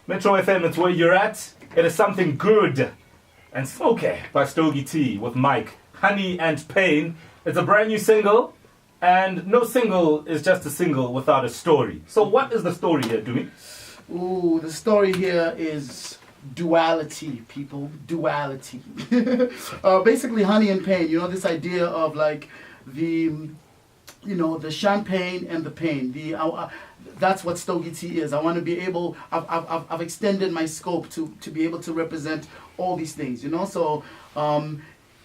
Metro FM, it's where you're at. It is something good and smoky by Stogie T with Mike. Honey and Pain. It's a brand new single, and no single is just a single without a story. So what is the story here, Dumi? Ooh, the story here is duality, people. Duality. Basically, honey and pain. You know, this idea of like the champagne and the pain. That's what Stogie T is. I want to be able. I've extended my scope to be able to represent all these things. You know, so.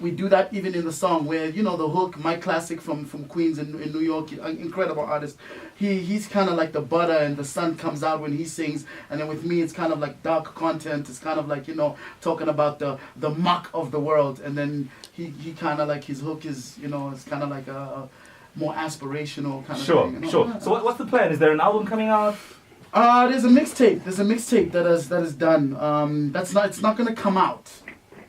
We do that even in the song where, you know, the hook, Mike Classic from Queens in New York, an incredible artist. He's kind of like the butter and the sun comes out when he sings. And then with me, it's kind of like dark content. It's kind of like, you know, talking about the muck of the world. And then he kind of like his hook is, you know, it's kind of like a more aspirational kind of thing. You know? Sure. So what's the plan? Is there an album coming out? There's a mixtape. There's a mixtape that is done. It's not going to come out.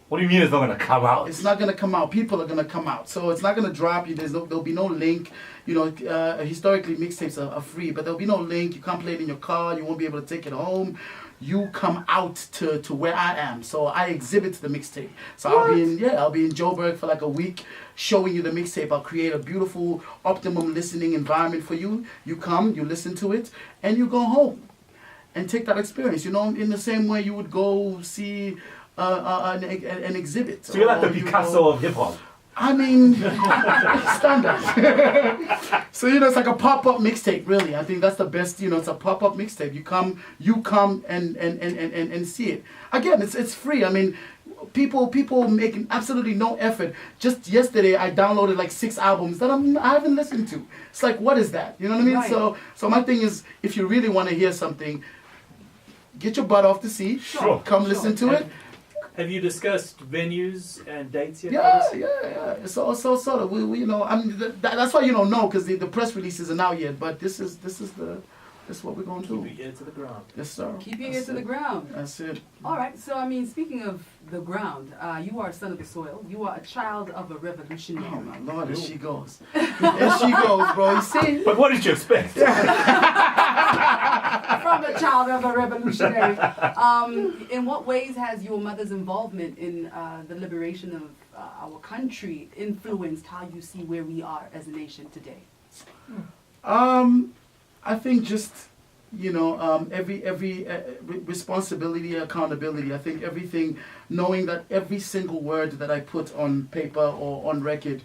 What do you mean it's not going to come out? It's not going to come out. People are going to come out. So it's not going to drop you. There'll be no link. You know, historically mixtapes are free, but there'll be no link. You can't play it in your car. You won't be able to take it home. You come out to where I am. So I exhibit the mixtape. So I'll be in Joburg for like a week showing you the mixtape. I'll create a beautiful optimum listening environment for you. You come, you listen to it, and you go home and take that experience. You know, in the same way you would go see an exhibit. So you're like the Picasso of hip hop. I mean, standard. So, you know, it's like a pop-up mixtape, really. I think that's the best, you know, it's a pop-up mixtape. You come and see it. Again, it's free. I mean, people making absolutely no effort. Just yesterday, I downloaded like 6 albums that I haven't listened to. It's like, what is that? You know what I mean? Right. So my thing is, if you really want to hear something, get your butt off the seat. Come listen to it. Have you discussed venues and dates yet? Yeah. So sort of. We you know, I mean, that's why you don't know because the press release isn't out yet. But this is what we're gonna do. Keep your ear to the ground. Yes, sir. Keep your ear to the ground. That's it. All right. So, I mean, speaking of the ground, you are a son of the soil. You are a child of a revolutionary. Oh my Lord, there she goes. There she goes, bro. You see? But what did you expect? From a child of a revolutionary. In what ways has your mother's involvement in the liberation of our country influenced how you see where we are as a nation today? I think just, you know, every responsibility, accountability. I think everything, knowing that every single word that I put on paper or on record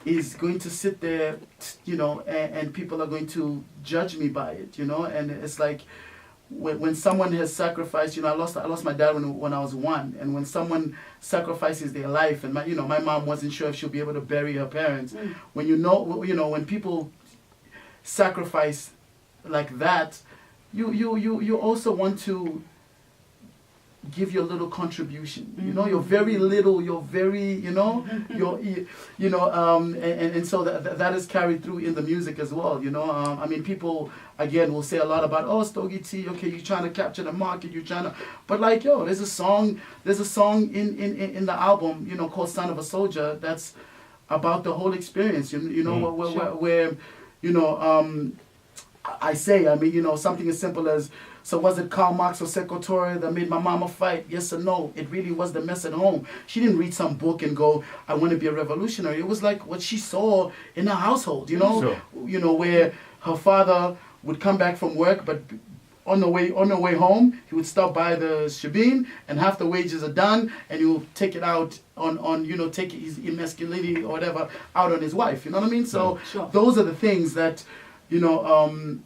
is going to sit there, you know, and people are going to judge me by it, you know. And it's like when someone has sacrificed, you know, I lost my dad when I was 1, and when someone sacrifices their life, and my mom wasn't sure if she'll be able to bury her parents. When when people sacrifice like that, you also want to give your little contribution. You know, you're very little. You're very, you know, and so that is carried through in the music as well. You know, I mean, people again will say a lot about Stogie T. Okay, you're trying to capture the market. You're trying to, but like there's a song in the album, you know, called "Son of a Soldier" that's about the whole experience. You know, where you know, I say, I mean, you know, something as simple as, so was it Karl Marx or Sekou Touré that made my mama fight? Yes or no? It really was the mess at home. She didn't read some book and go, I want to be a revolutionary. It was like what she saw in her household, you know? Sure. You know, where her father would come back from work, but on the way home, he would stop by the shebeen, and half the wages are done, and he will take it out on you know, take his masculinity or whatever out on his wife. You know what I mean? So those are the things that, you know,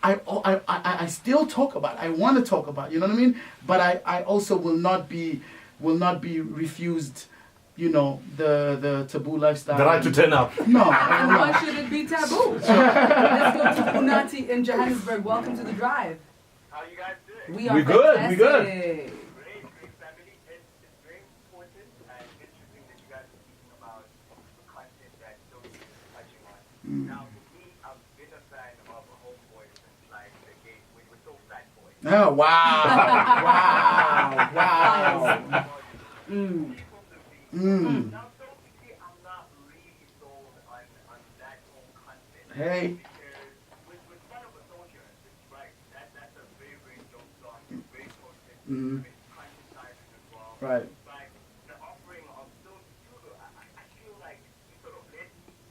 I still talk about. I want to talk about. You know what I mean? But I also will not be refused. You know, the taboo lifestyle. The right to turn up. No. And why should it be taboo? Let's go to Punati in Johannesburg. Welcome to The Drive. How you guys doing? We are We're good. fantastic. We're good. Great family. It's very important and interesting that you guys are speaking about the content that Stogie is touching on. Now, for me, I've been a fan of a Homeboy since like the game when we were still Fat Boy. Oh, wow. Now, Stogie T, I'm not really sold on that whole content. Hey. Because with Son of a Soldier, it's right. That's a very, very dope song. Mhm. with conscientizing as well. Right. But the offering of those two, I feel like you sort of let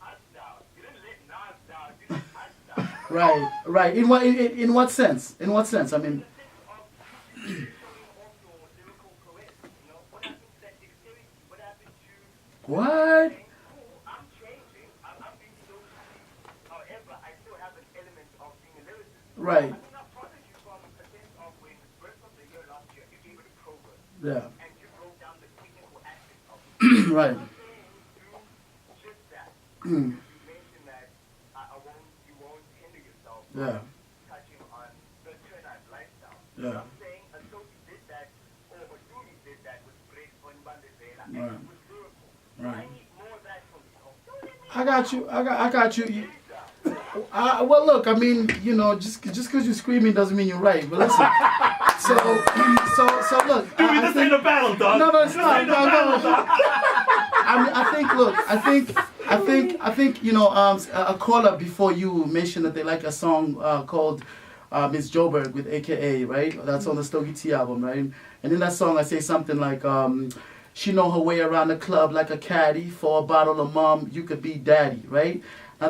us down. You didn't let Nas down, you let us down. Right. Right. In what sense? In what sense? I mean. In the sense of you showing off your lyrical prowess, you know? What happened to that dexterity? What happened to What? saying, cool, I'm changing, I'm being so happy. However, I still have an element of being a lyricist. Right. I mean, I've followed you from a sense of when Birth of the Year last year, you gave it a program. Yeah. And you broke down the technical aspects of it. Right. I'm saying do just that. Mm. You mentioned that you won't hinder yourself Yeah. touching on the turnout lifestyle. Yeah. I'm saying until you did that, or Duli did that with Break on Bandezela, and Right. it was lyrical. Right. I need more of that from you. Don't let me I got you. I got you. down. Well, look. I mean, you know, just because you're screaming doesn't mean you're right. But listen. So look. Dude, I this think- ain't a battle, dog. No, it's This not. ain't a No. battle, dog. I mean, I think, you know, a caller before you mentioned that they like a song called Miss Joburg with AKA, right? That's on the Stogie T album, right? And in that song, I say something like, she know her way around the club like a caddy. For a bottle of mom, you could be daddy, right? Now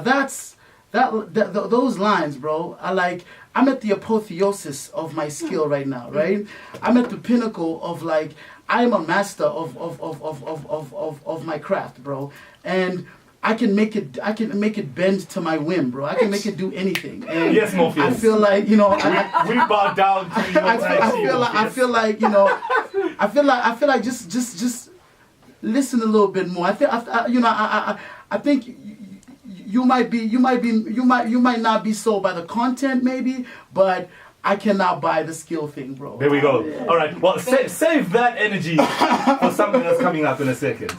those lines, bro, are like, I'm at the apotheosis of my skill right now, right? I'm at the pinnacle of like, I'm a master of my craft, bro. And I can make it bend to my whim, bro. I can make it do anything. And Yes, Morpheus. I feel like, you know, We bow down to your I Morpheus. feel like, you know, I feel like just listen a little bit more. I think you might not be sold by the content maybe, but I cannot buy the skill thing, bro. There we go. All right. Well, save that energy for something that's coming up in a second.